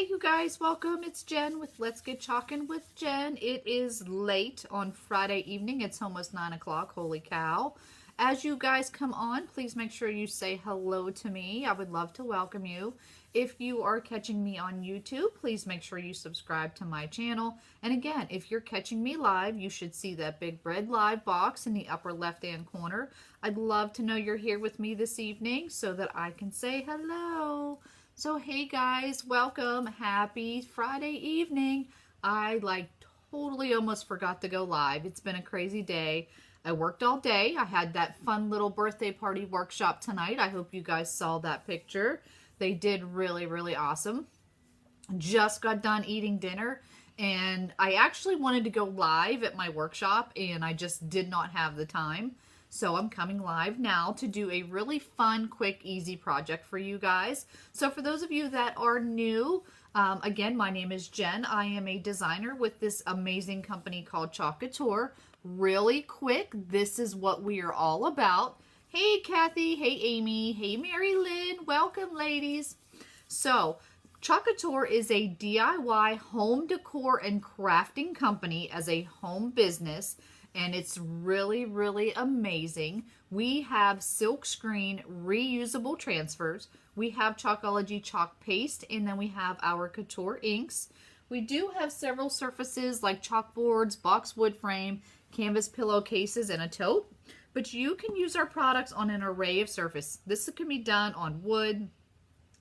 Hey you guys, welcome. It's Jen with Let's Get Chalkin' with Jen. It is late on Friday evening. It's almost 9 o'clock. Holy cow. As you guys come on, please make sure you say hello to me. I would love to welcome you. If you are catching me on YouTube, please make sure you subscribe to my channel. And again, if you're catching me live, you should see that big red live box in the upper left-hand corner. I'd love to know you're here with me this evening so that I can say hello. So hey guys, welcome. Happy Friday evening. I totally almost forgot to go live. It's been a crazy day. I worked all day. I had that fun little birthday party workshop tonight. I hope you guys saw that picture. They did really, really awesome. Just got done eating dinner and I actually wanted to go live at my workshop and I just did not have the time. So I'm coming live now to do a really fun, quick, easy project for you guys. So for those of you that are new, again, my name is Jen. I am a designer with this amazing company called Couture. Really quick, this is what we are all about. Hey, Kathy. Hey, Amy. Hey, Mary Lynn. Welcome, ladies. So Couture is a DIY home decor and crafting company as a home business. And it's really, really amazing. We have silkscreen reusable transfers. We have Chalkology chalk paste, and then we have our Couture inks. We do have several surfaces like chalkboards, boxwood frame, canvas pillowcases, and a tote. But you can use our products on an array of surface. This can be done on wood,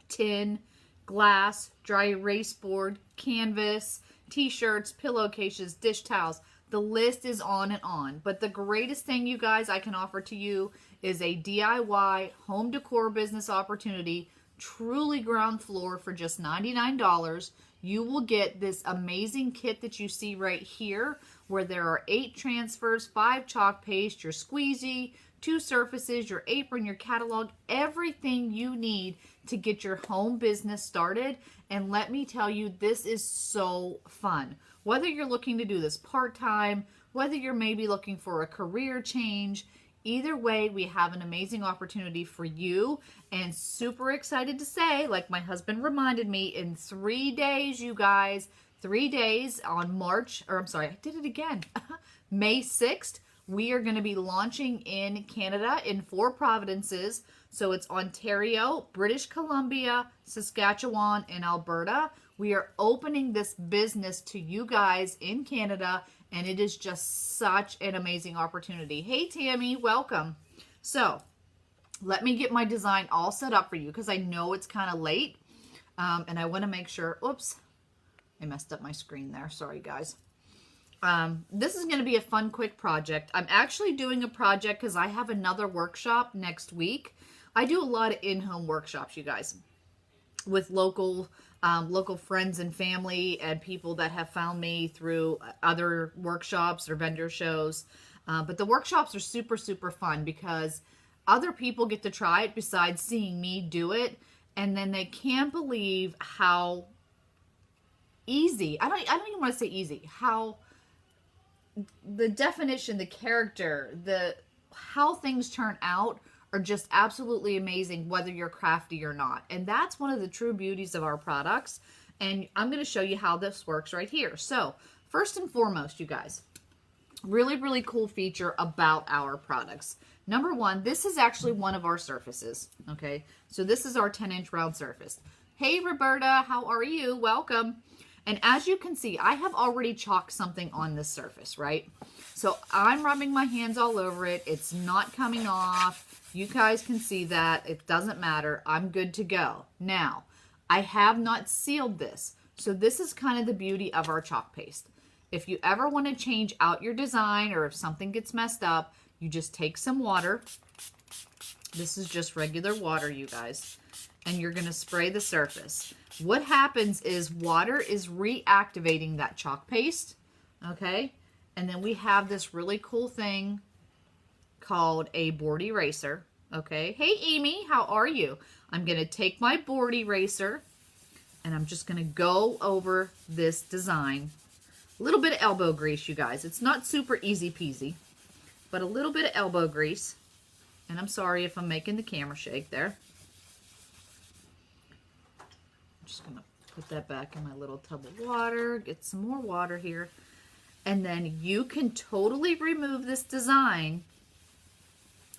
tin, glass, dry erase board, canvas, t-shirts, pillowcases, dish towels. The list is on and on. But the greatest thing, you guys, I can offer to you is a DIY home decor business opportunity, truly ground floor for just $99. You will get this amazing kit that you see right here where there are 8 transfers, 5 chalk paste, your squeegee, 2 surfaces, your apron, your catalog, everything you need to get your home business started. And let me tell you, this is so fun. Whether you're looking to do this part-time, whether you're maybe looking for a career change, either way, we have an amazing opportunity for you. And super excited to say, like my husband reminded me, in 3 days, you guys, 3 days on May 6th, we are going to be launching in Canada in 4 provinces. So it's Ontario, British Columbia, Saskatchewan, and Alberta. We are opening this business to you guys in Canada, and it is just such an amazing opportunity. Hey, Tammy, welcome. So let me get my design all set up for you because I know it's kind of late, and I want to make sure, oops, I messed up my screen there. Sorry, guys. This is going to be a fun, quick project. I'm actually doing a project because I have another workshop next week. I do a lot of in-home workshops, you guys, with local friends and family and people that have found me through other workshops or vendor shows. But the workshops are super, super fun because other people get to try it besides seeing me do it. And then they can't believe how easy, I don't even want to say easy, how the definition, the character, how things turn out are just absolutely amazing, whether you're crafty or not. And that's one of the true beauties of our products. And I'm going to show you how this works right here. So first and foremost, you guys, really, really cool feature about our products. Number one, this is actually one of our surfaces. Okay, so this is our 10-inch round surface. Hey, Roberta, how are you? Welcome. And as you can see, I have already chalked something on this surface, right? So I'm rubbing my hands all over it. It's not coming off. You guys can see that. It doesn't matter. I'm good to go. Now, I have not sealed this. So this is kind of the beauty of our chalk paste. If you ever want to change out your design or if something gets messed up, you just take some water. This is just regular water, you guys. And you're going to spray the surface. What happens is water is reactivating that chalk paste, okay? And then we have this really cool thing called a board eraser, okay? Hey, Amy, how are you? I'm going to take my board eraser, and I'm just going to go over this design. A little bit of elbow grease, you guys. It's not super easy peasy, but a little bit of elbow grease. And I'm sorry if I'm making the camera shake there. I'm just going to Put that back in my little tub of water. Get some more water here. And then you can totally remove this design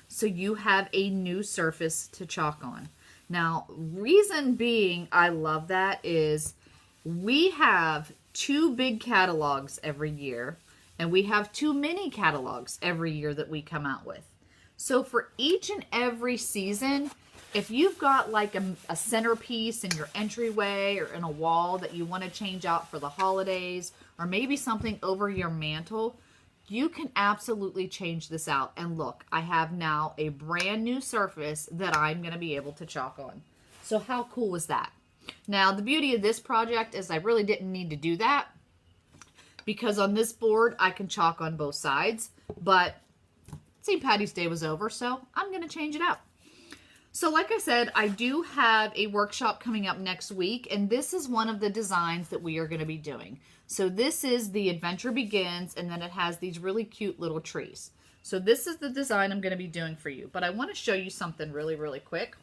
so you have a new surface to chalk on. Now, reason being I love that is we have 2 big catalogs every year, and we have 2 mini catalogs every year that we come out with. So for each and every season, if you've got like a centerpiece in your entryway or in a wall that you want to change out for the holidays, or maybe something over your mantle, you can absolutely change this out. And look, I have now a brand new surface that I'm going to be able to chalk on. So how cool was that? Now, the beauty of this project is I really didn't need to do that because on this board, I can chalk on both sides. But St. Patty's Day was over, so I'm going to change it out. So like I said, I do have a workshop coming up next week, and this is one of the designs that we are going to be doing. So this is the Adventure Begins, and then it has these really cute little trees. So this is the design I'm going to be doing for you, but I want to show you something really, really quick.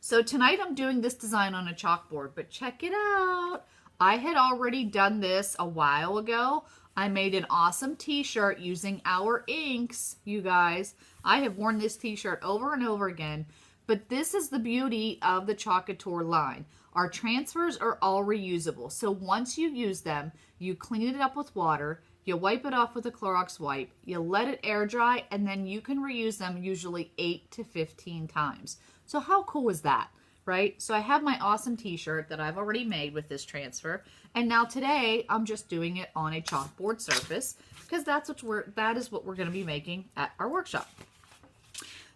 So tonight I'm doing this design on a chalkboard, but check it out. I had already done this a while ago. I made an awesome t-shirt using our inks, you guys. I have worn this t-shirt over and over again, but this is the beauty of the Couture line. Our transfers are all reusable. So once you use them, you clean it up with water, you wipe it off with a Clorox wipe, you let it air dry, and then you can reuse them usually 8 to 15 times. So how cool is that? Right? So I have my awesome t-shirt that I've already made with this transfer. And now today I'm just doing it on a chalkboard surface because that is what we're going to be making at our workshop.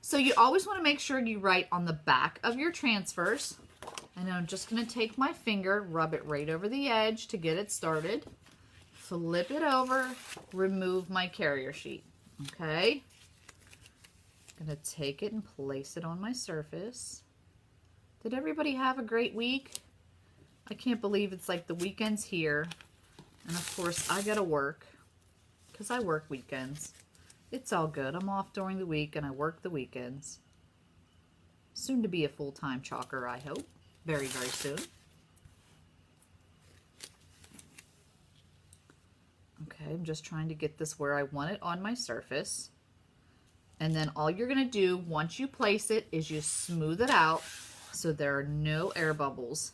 So you always want to make sure you write on the back of your transfers. And I'm just going to take my finger, rub it right over the edge to get it started. Flip it over, remove my carrier sheet. Okay? I'm going to take it and place it on my surface. Did everybody have a great week? I can't believe it's like the weekend's here. And of course, I gotta work because I work weekends. It's all good. I'm off during the week and I work the weekends. Soon to be a full-time chalker, I hope. Very, very soon. Okay, I'm just trying to get this where I want it on my surface. And then all you're gonna do once you place it is you smooth it out so there are no air bubbles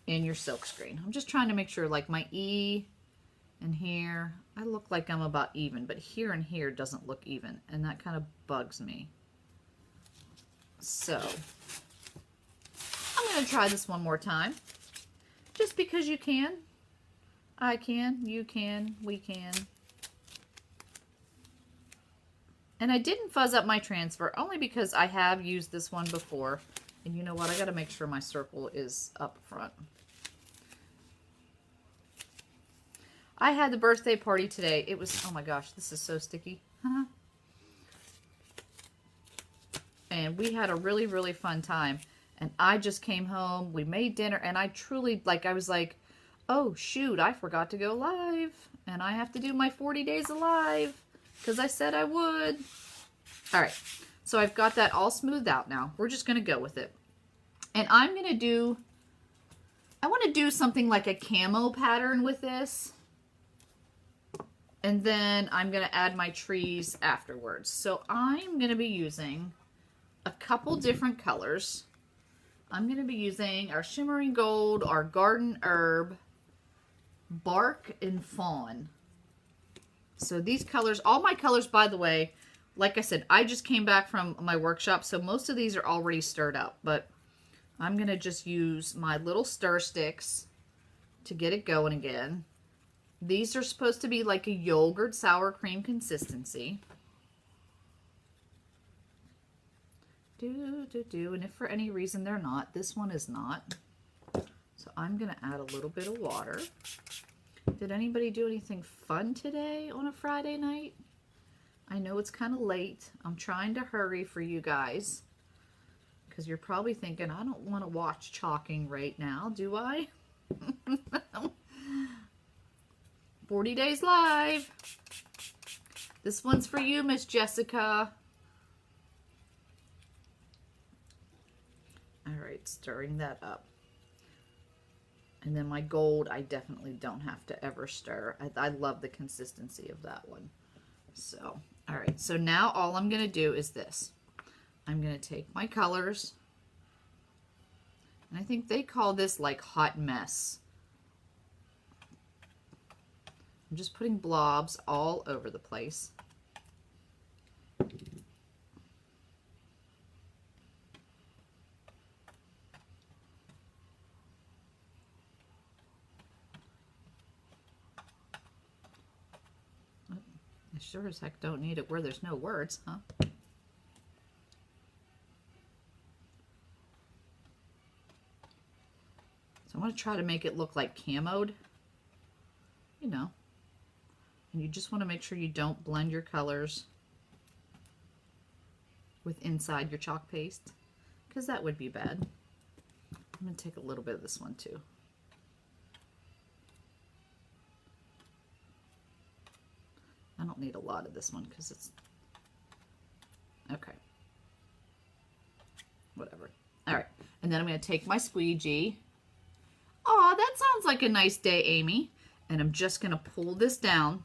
in your silk screen. I'm just trying to make sure like my E and here, I look like I'm about even, but here and here doesn't look even, and that kind of bugs me. So I'm going to try this one more time, just because you can. I can, you can, we can. And I didn't fuzz up my transfer only because I have used this one before. And you know what? I got to make sure my circle is up front. I had the birthday party today. It was, oh my gosh, this is so sticky. And we had a really, really fun time. And I just came home, we made dinner, and I truly, like, I was like, oh shoot, I forgot to go live. And I have to do my 40 days alive because I said I would. All right. So I've got that all smoothed out now. We're just going to go with it. And I'm going to do, I want to do something like a camo pattern with this. And then I'm going to add my trees afterwards. So I'm going to be using a couple different colors. I'm going to be using our shimmering gold, our garden herb, bark, and fawn. So these colors, all my colors, by the way, like I said, I just came back from my workshop, so most of these are already stirred up, but I'm going to just use my little stir sticks to get it going again. These are supposed to be like a yogurt sour cream consistency. And if for any reason they're not, this one is not. So I'm going to add a little bit of water. Did anybody do anything fun today on a Friday night? I know it's kind of late. I'm trying to hurry for you guys because you're probably thinking, I don't want to watch chalking right now, do I? 40 days live. This one's for you, Miss Jessica. All right, stirring that up. And then my gold, I definitely don't have to ever stir. I love the consistency of that one. So, all right. So now all I'm going to do is this. I'm going to take my colors. And I think they call this like hot mess. I'm just putting blobs all over the place. I sure as heck don't need it where there's no words, huh? So I want to try to make it look like camoed, you know. And you just want to make sure you don't blend your colors with inside your chalk paste, because that would be bad. I'm going to take a little bit of this one too. I don't need a lot of this one because it's okay. Whatever. All right. And then I'm going to take my squeegee. Oh, that sounds like a nice day, Amy. And I'm just going to pull this down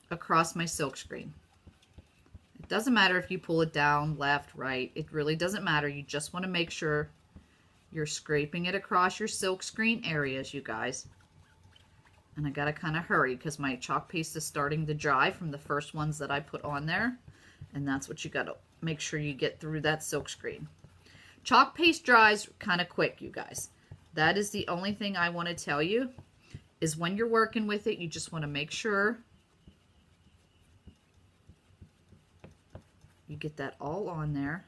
across my silk screen. It doesn't matter if you pull it down left, right. It really doesn't matter. You just want to make sure you're scraping it across your silk screen areas, you guys. And I got to kind of hurry because my chalk paste is starting to dry from the first ones that I put on there. And that's what you got to make sure you get through that silk screen. Chalk paste dries kind of quick, you guys. That is the only thing I want to tell you, is when you're working with it, you just want to make sure you get that all on there.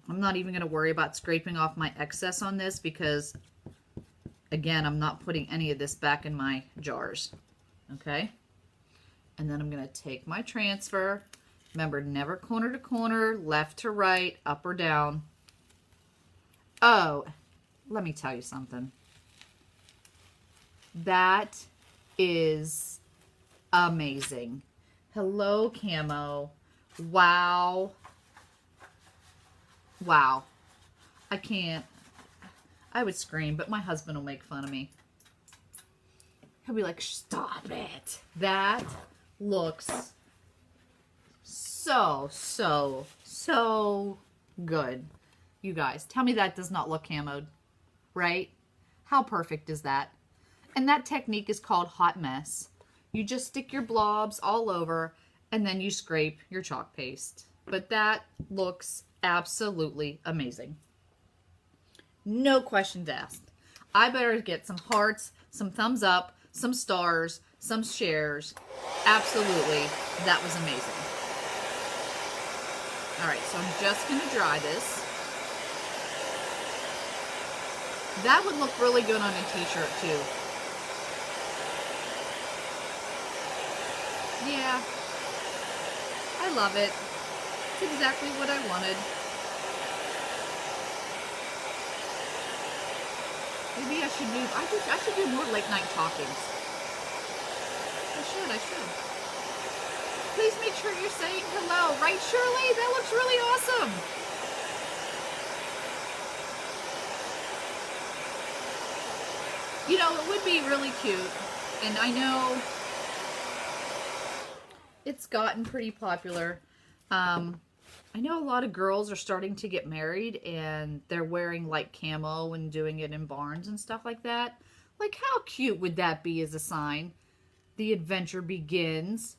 I'm not even going to worry about scraping off my excess on this because, again, I'm not putting any of this back in my jars. Okay? And then I'm going to take my transfer. Remember, never corner to corner, left to right, up or down. Oh, let me tell you something. That is amazing. Hello, Camo. Wow. Wow. I can't. I would scream, but my husband will make fun of me. He'll be like, stop it. That looks so, so, so good. You guys, tell me that does not look camoed, right? How perfect is that? And that technique is called hot mess. You just stick your blobs all over and then you scrape your chalk paste. But that looks absolutely amazing. No questions asked. I better get some hearts, some thumbs up, some stars, some shares. Absolutely, that was amazing. All right, so I'm just going to dry this. That would look really good on a t-shirt too. Yeah, I love it. It's exactly what I wanted. Maybe I should do more late night talkings. I should. Please make sure you're saying hello. Right, Shirley? That looks really awesome. You know, it would be really cute. And I know it's gotten pretty popular. I know a lot of girls are starting to get married and they're wearing like camo and doing it in barns and stuff like that. Like, how cute would that be as a sign? The adventure begins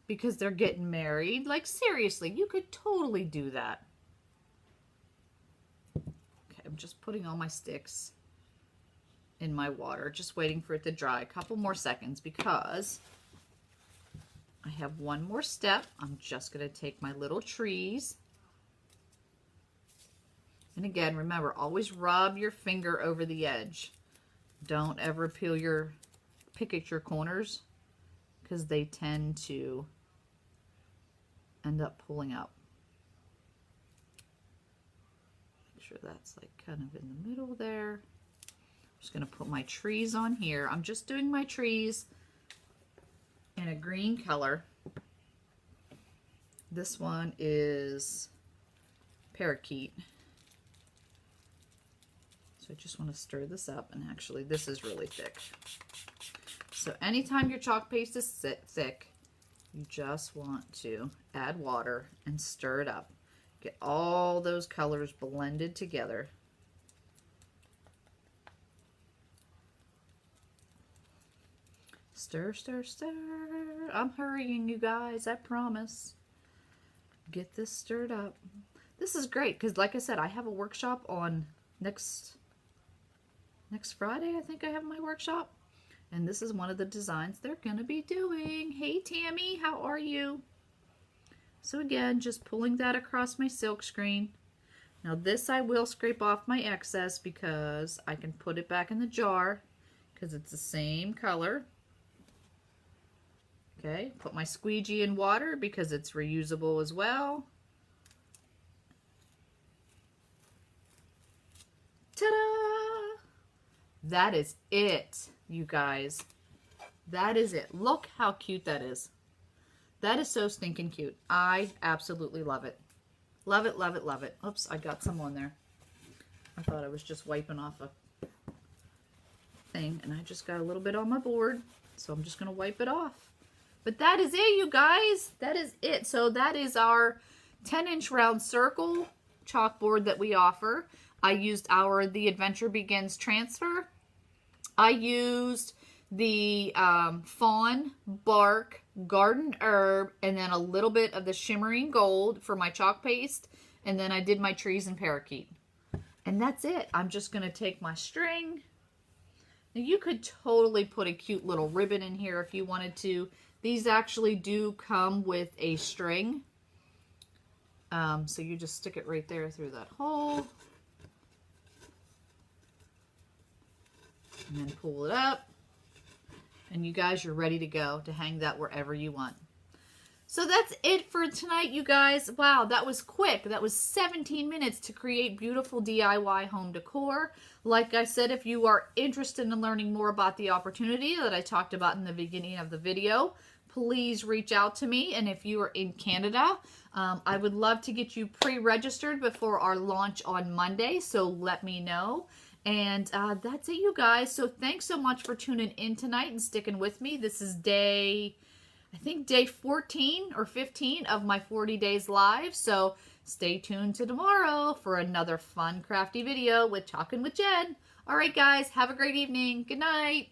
because they're getting married. Like, seriously, you could totally do that. Okay, I'm just putting all my sticks in my water, just waiting for it to dry a couple more seconds because I have one more step. I'm just going to take my little trees. And again, remember, always rub your finger over the edge. Don't ever pick at your corners because they tend to end up pulling up. Make sure that's like kind of in the middle there. I'm just going to put my trees on here. I'm just doing my trees in a green color. This one is parakeet. So I just want to stir this up, and actually this is really thick. So anytime your chalk paste is thick, you just want to add water and stir it up. Get all those colors blended together. Stir, stir, stir. I'm hurrying, you guys, I promise. Get this stirred up. This is great because, like I said, I have a workshop on next Friday. I think I have my workshop. And this is one of the designs they're going to be doing. Hey, Tammy, how are you? So again, just pulling that across my silk screen. Now this I will scrape off my excess because I can put it back in the jar because it's the same color. Okay, put my squeegee in water because it's reusable as well. Ta-da! That is it, you guys. That is it. Look how cute that is. That is so stinking cute. I absolutely love it. Love it, love it, love it. Oops, I got some on there. I thought I was just wiping off a thing, and I just got a little bit on my board, so I'm just going to wipe it off. But that is it, you guys. That is it. So that is our 10-inch round circle chalkboard that we offer. I used our The Adventure Begins transfer. I used the fawn bark garden herb and then a little bit of the shimmering gold for my chalk paste. And then I did my trees and parakeet. And that's it. I'm just going to take my string. Now you could totally put a cute little ribbon in here if you wanted to. These actually do come with a string. So you just stick it right there through that hole. And then pull it up. And you guys, you're ready to go to hang that wherever you want. So that's it for tonight, you guys. Wow, that was quick. That was 17 minutes to create beautiful DIY home decor. Like I said, if you are interested in learning more about the opportunity that I talked about in the beginning of the video, please reach out to me. And if you are in Canada, I would love to get you pre-registered before our launch on Monday. So let me know. And that's it, you guys. So thanks so much for tuning in tonight and sticking with me. This is day 14 or 15 of my 40 days live. So stay tuned to tomorrow for another fun, crafty video with Talking with Jen. All right, guys. Have a great evening. Good night.